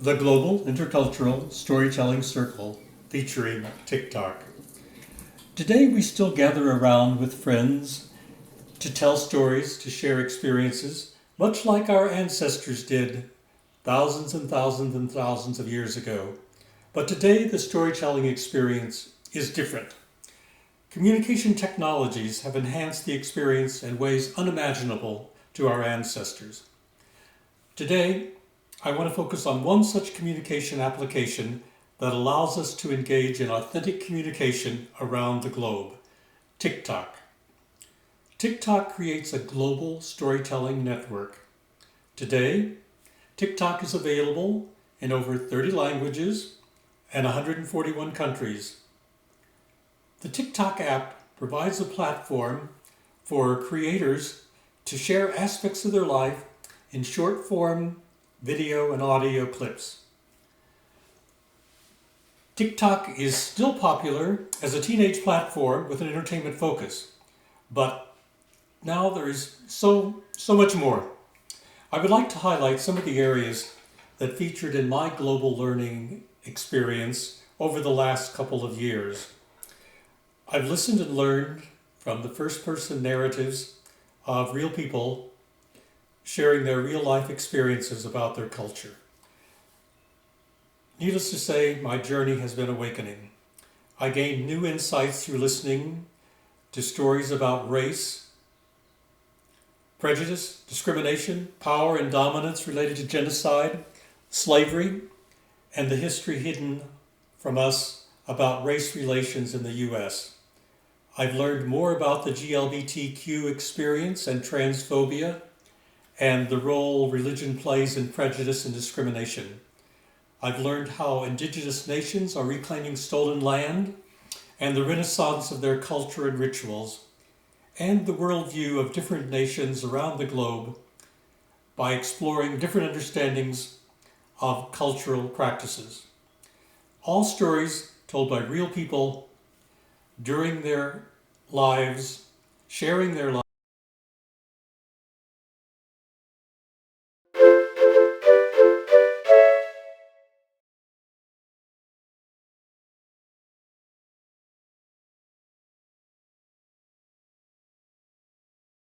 The Global Intercultural Storytelling Circle featuring Tik Tok. Today we still gather around with friends to tell stories, to share experiences, much like our ancestors did thousands and thousands and thousands of years ago. But today the storytelling experience is different. Communication technologies have enhanced the experience in ways unimaginable to our ancestors. Today, I want to focus on one such communication application that allows us to engage in authentic communication around the globe, Tik Tok. Tik Tok creates a global storytelling network. Today, Tik Tok is available in over 30 languages and 141 countries. The Tik Tok app provides a platform for creators to share aspects of their life in short form video and audio clips. Tik Tok is still popular as a teenage platform with an entertainment focus, but now there is so much more. I would like to highlight some of the areas that featured in my global learning experience over the last couple of years. I've listened and learned from the first-person narratives of real people sharing their real-life experiences about their culture. Needless to say, my journey has been awakening. I gained new insights through listening to stories about race, prejudice, discrimination, power and dominance related to genocide, slavery, and the history hidden from us about race relations in the U.S. I've learned more about the GLBTQ experience and transphobia, and the role religion plays in prejudice and discrimination. I've learned how indigenous nations are reclaiming stolen land and the renaissance of their culture and rituals, and the worldview of different nations around the globe by exploring different understandings of cultural practices. All stories told by real people during their lives, sharing their lives.